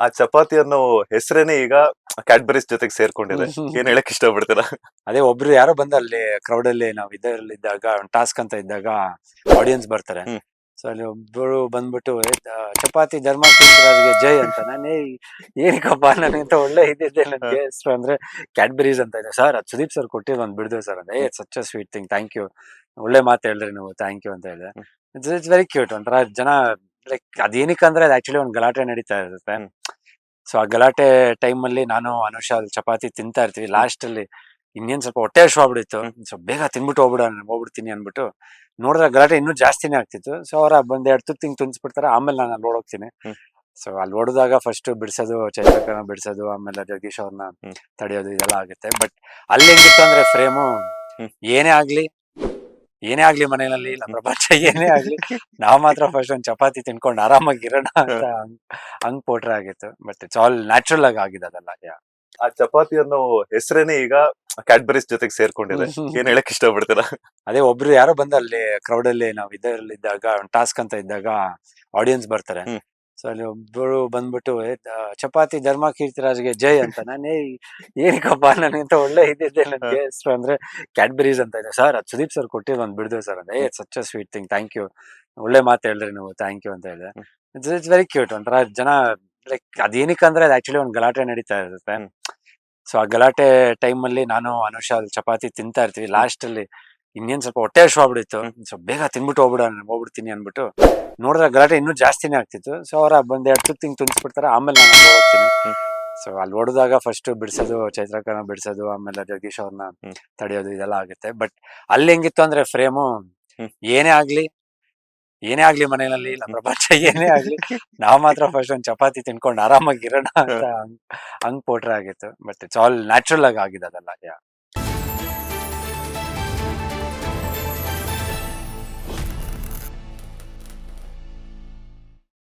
ಆ ಚಪಾತಿ ಅನ್ನೋ ಹೆಸರೇನೆ ಈಗ ಕ್ಯಾಡ್ಬರೀಸ್ ಜೊತೆಗೆ ಸೇರ್ಕೊಂಡಿದೆ. ಏನ್ ಹೇಳಕ್ ಇಷ್ಟಪಡ್ತೀರಾ? ಅದೇ ಒಬ್ರು ಯಾರೋ ಬಂದು ಅಲ್ಲಿ ಕ್ರೌಡ್ ಅಲ್ಲಿ ನಾವು ಇದ್ದಾಗ ಟಾಸ್ಕ್ ಅಂತ ಇದ್ದಾಗ ಆಡಿಯನ್ಸ್ ಬರ್ತಾರೆ. ಹ್ಮ್. ಸೊ ಅಲ್ಲಿ ಒಬ್ಬರು ಬಂದ್ಬಿಟ್ಟು ಚಪಾತಿ ಧರ್ಮ ಕೀರ್ತಿರಾಜ್ಗೆ ಜೈ ಅಂತ ನಾನೇ ಏನಕ್ಕಪ್ಪ ನನಗಂತ ಒಳ್ಳೆ ಇದ್ದಿದ್ದೆ ನನ್ಗೆ ಹೆಸರು ಅಂದ್ರೆ ಕ್ಯಾಡ್ಬರೀಸ್ ಅಂತ ಇದೆ ಸರ್. ಅದು ಸುದೀಪ್ ಸರ್ ಕೊಟ್ಟಿದ್ದು ಒಂದು ಬಿಡ್ದು ಸರ್ ಅಂದ್ರೆ such a sweet thing, thank you, ಒಳ್ಳೆ ಮಾತು ಹೇಳಿದ್ರಿ ನೀವು, ಥ್ಯಾಂಕ್ ಯು ಅಂತ ಹೇಳಿದೆ. It's very cute. ಒಂಥರ ಜನ ಲೈಕ್ ಅದೇನಕ್ಕೆ ಅಂದ್ರೆ ಅದು ಆಕ್ಚುಲಿ ಒಂದು ಗಲಾಟೆ ನಡೀತಾ ಇರುತ್ತೆ. ಸೊ ಆ ಗಲಾಟೆ ಟೈಮ್ ಅಲ್ಲಿ ನಾನು ಅನುಷಾ ಅಲ್ಲಿ ಚಪಾತಿ ತಿಂತಾ ಇರ್ತೀವಿ. ಲಾಸ್ಟ್ ಅಲ್ಲಿ ಇನ್ನೇನ್ ಸ್ವಲ್ಪ ಹೊಟ್ಟೆ ಹಶ್ವಾಗ್ಬಿಡಿತ್ತು. ಸೊ ಬೇಗ ತಿನ್ಬಿಟ್ಟು ಹೋಗ್ಬಿಡ್ತೀನಿ ಅನ್ಬಿಟ್ಟು ನೋಡಿದ್ರೆ ಗಲಾಟೆ ಇನ್ನೂ ಜಾಸ್ತಿನೇ ಆಗ್ತಿತ್ತು. ಸೊ ಅವ್ರ ಬಂದ್ 2 ತುತ್ತು ಹಿಂಗ್ ತುಂಬಿಸ್ಬಿಡ್ತಾರೆ. ಆಮೇಲೆ ನಾನು ಅಲ್ಲಿ ಓಡೋಗ್ತೀನಿ. ಸೊ ಅಲ್ಲಿ ಹೊಡೆದಾಗ ಫಸ್ಟ್ ಬಿಡಿಸೋದು, ಚೈತ್ರಕನ ಬಿಡಿಸೋದು, ಆಮೇಲೆ ಜಗದೀಶ್ ಅವ್ರನ್ನ ತಡೆಯೋದು ಇದೆಲ್ಲ ಆಗುತ್ತೆ. ಬಟ್ ಅಲ್ಲಿ ಹೆಂಗಿತ್ತು ಅಂದ್ರೆ ಫ್ರೇಮು ಏನೇ ಆಗ್ಲಿ ಮನೆಯಲ್ಲಿ ಇಲ್ಲ ಪ್ರಪಂಚ ಏನೇ ಆಗ್ಲಿ ನಾವ್ ಮಾತ್ರ ಫಸ್ಟ್ ಒಂದ್ ಚಪಾತಿ ತಿನ್ಕೊಂಡು ಆರಾಮಾಗಿರೋಣ ಅಂತ ಹಂಗ್ ಪೋಟ್ರೆ ಆಗಿತ್ತು. ಬಟ್ ಇಟ್ಸ್ ಆಲ್ ನ್ಯಾಚುರಲ್ ಆಗಿದೆ ಅದೆಲ್ಲ. ಆ ಚಪಾತಿ ಅನ್ನೋ ಹೆಸರೇನೆ ಈಗ ಕ್ಯಾಡ್ಬರೀಸ್ ಜೊತೆಗೆ ಸೇರ್ಕೊಂಡಿದೆ. ಏನ್ ಹೇಳಕ್ ಇಷ್ಟಪಡ್ತೀರಾ? ಅದೇ ಒಬ್ರು ಯಾರೋ ಬಂದು ಅಲ್ಲಿ ಕ್ರೌಡ್ ಅಲ್ಲಿ ನಾವು ಇದ್ದಾಗ ಟಾಸ್ಕ್ ಅಂತ ಇದ್ದಾಗ ಆಡಿಯನ್ಸ್ ಬರ್ತಾರೆ. ಸೊ ಅಲ್ಲಿ ಒಬ್ಬರು ಬಂದ್ಬಿಟ್ಟು ಚಪಾತಿ ಧರ್ಮ ಕೀರ್ತಿರಾಜ್ಗೆ ಜೈ ಅಂತ ನಾನೇ ಏನಕ್ಕಪ್ಪ ನನಗಂತ ಒಳ್ಳೆ ಇದ್ದಿದ್ದೆ ನನ್ಗೆ ಹೆಸರು ಅಂದ್ರೆ ಕ್ಯಾಡ್ಬರೀಸ್ ಅಂತ ಇದೆ ಸರ್. ಅದು ಸುದೀಪ್ ಸರ್ ಕೊಟ್ಟಿದ್ದು ಒಂದು ಬಿಡ್ದು ಸರ್ ಅಂದ್ರೆ such a sweet thing, thank you, ಒಳ್ಳೆ ಮಾತು ಹೇಳಿದ್ರಿ ನೀವು, ಥ್ಯಾಂಕ್ ಯು ಅಂತ ಹೇಳಿದೆ. It's very cute. ಒಂಥರ ಜನ ಲೈಕ್ ಅದೇನಕ್ಕೆ ಅಂದ್ರೆ ಅದು ಆಕ್ಚುಲಿ ಒಂದು ಗಲಾಟೆ ನಡೀತಾ ಇರುತ್ತೆ. ಸೊ ಆ ಗಲಾಟೆ ಟೈಮ್ ಅಲ್ಲಿ ನಾನು ಅನುಷಾ ಅಲ್ಲಿ ಚಪಾತಿ ತಿಂತಾ ಇರ್ತೀವಿ. ಲಾಸ್ಟ್ ಅಲ್ಲಿ ಇನ್ನೇನ್ ಸ್ವಲ್ಪ ಹೊಟ್ಟೆ ಹಶ್ವಾಗ್ಬಿಡಿತ್ತು. ಸೊ ಬೇಗ ತಿನ್ಬಿಟ್ಟು ಹೋಗ್ಬಿಡ್ತೀನಿ ಅನ್ಬಿಟ್ಟು ನೋಡಿದ್ರೆ ಗಲಾಟೆ ಇನ್ನೂ ಜಾಸ್ತಿನೇ ಆಗ್ತಿತ್ತು. ಸೊ ಅವ್ರ ಬಂದ್ 2 ತುತ್ತು ಹಿಂಗ್ ತುಂಬಿಸ್ಬಿಡ್ತಾರೆ. ಆಮೇಲೆ ನಾನು ಅಲ್ಲಿ ಹೋಗ್ತೀನಿ. ಸೊ ಅಲ್ಲಿ ಹೊಡೆದಾಗ ಫಸ್ಟ್ ಬಿಡಿಸೋದು, ಚೈತ್ರಕನ ಬಿಡಿಸೋದು, ಆಮೇಲೆ ಜಗದೀಶ್ ಅವ್ರನ್ನ ತಡೆಯೋದು ಇದೆಲ್ಲ ಆಗುತ್ತೆ. ಬಟ್ ಅಲ್ಲಿ ಹೆಂಗಿತ್ತು ಅಂದ್ರೆ ಫ್ರೇಮು ಏನೇ ಆಗ್ಲಿ ಮನೆಯಲ್ಲಿ ಇಲ್ಲ ಪ್ರಪಂಚ ಏನೇ ಆಗ್ಲಿ ನಾವ್ ಮಾತ್ರ ಫಸ್ಟ್ ಒಂದ್ ಚಪಾತಿ ತಿನ್ಕೊಂಡು ಆರಾಮಾಗಿರೋಣ ಅಂತ ಹಂಗ್ ಪೋಟ್ರೆ ಆಗಿತ್ತು. ಬಟ್ ಇಟ್ಸ್ ಆಲ್ ನ್ಯಾಚುರಲ್ ಆಗಿದೆ ಅದೆಲ್ಲ.